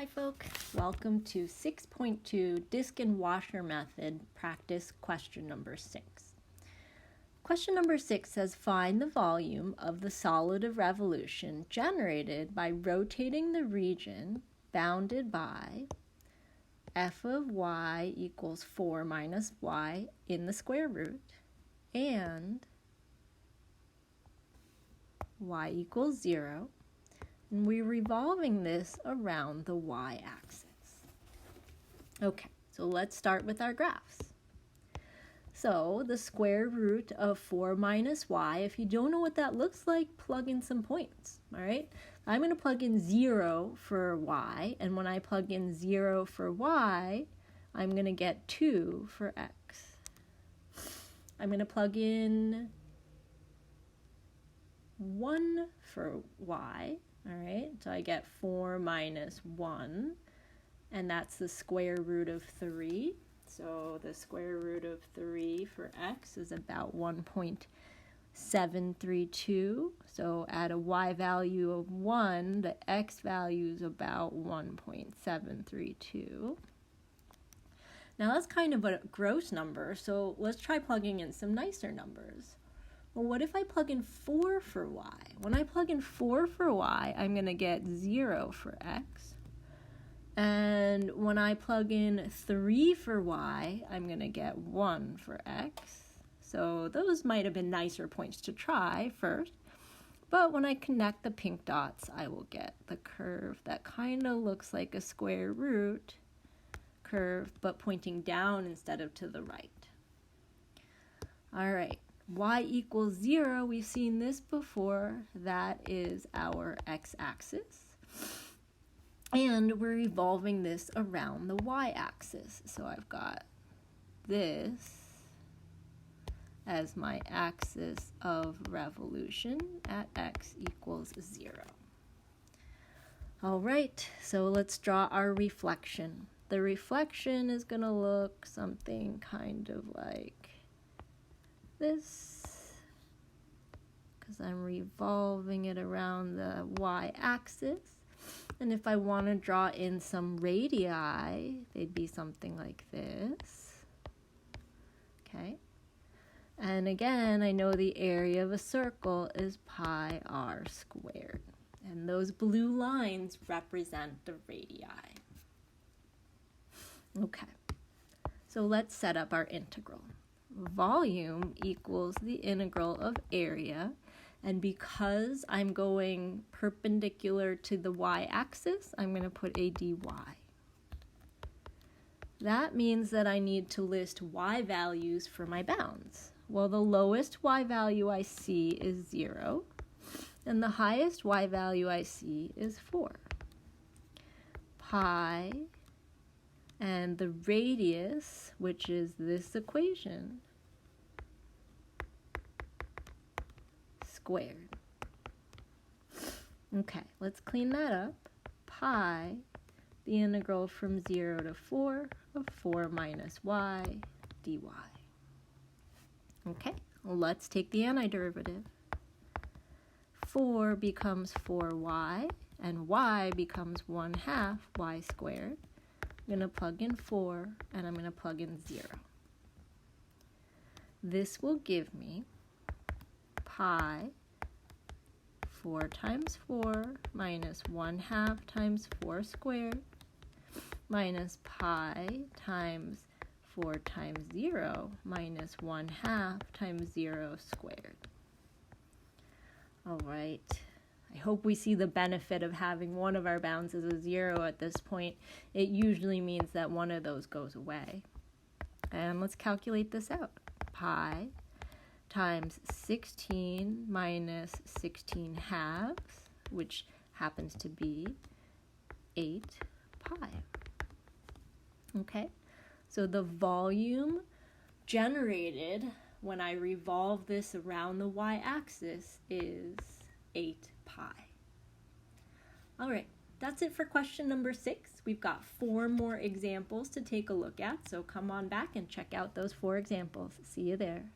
Hi folks, welcome to 6.2 Disc and Washer Method Practice question number 6. Question number 6 says find the volume of the solid of revolution generated by rotating the region bounded by f of y equals 4 minus y in the square root and y equals 0. And we're revolving this around the y-axis. Okay, so let's start with our graphs. So the square root of 4 minus y, if you don't know what that looks like, plug in some points, all right? I'm going to plug in 0 for y, and when I plug in 0 for y, I'm going to get 2 for x. I'm going to plug in 1 for y. All right, so I get 4 minus 1, and that's the square root of 3. So the square root of 3 for x is about 1.732. So at a y value of 1, the x value is about 1.732. Now that's kind of a gross number, so let's try plugging in some nicer numbers. Well, what if I plug in 4 for y? When I plug in 4 for y, I'm going to get 0 for x. And when I plug in 3 for y, I'm going to get 1 for x. So those might have been nicer points to try first. But when I connect the pink dots, I will get the curve that kind of looks like a square root curve, but pointing down instead of to the right. All right. Y equals 0, we've seen this before, that is our x-axis. And we're revolving this around the y-axis. So I've got this as my axis of revolution at x equals 0. All right, so let's draw our reflection. The reflection is going to look something kind of like this, because I'm revolving it around the y-axis. And if I want to draw in some radii, they'd be something like this. Okay. And again, I know the area of a circle is pi r squared. And those blue lines represent the radii. Okay. So let's set up our integral. Volume equals the integral of area, and because I'm going perpendicular to the y-axis, I'm going to put a dy. That means that I need to list y values for my bounds. Well, the lowest y value I see is 0, and the highest y value I see is 4. Pi and the radius, which is this equation, squared. Okay, let's clean that up. Pi, the integral from 0 to 4 of 4 minus y dy. Okay, let's take the antiderivative. 4 becomes 4y, and y becomes 1/2 y squared. I'm going to plug in 4, and I'm going to plug in 0. This will give me pi 4 times 4 minus 1/2 times 4 squared minus pi times 4 times 0 minus 1/2 times 0 squared. All right. I hope we see the benefit of having one of our bounds as a 0 at this point. It usually means that one of those goes away. And let's calculate this out. Pi times 16 minus 16 halves, which happens to be 8 pi. Okay, so the volume generated when I revolve this around the y-axis is 8 pi. All right, that's it for question number 6. We've got 4 more examples to take a look at, so come on back and check out those 4 examples. See you there.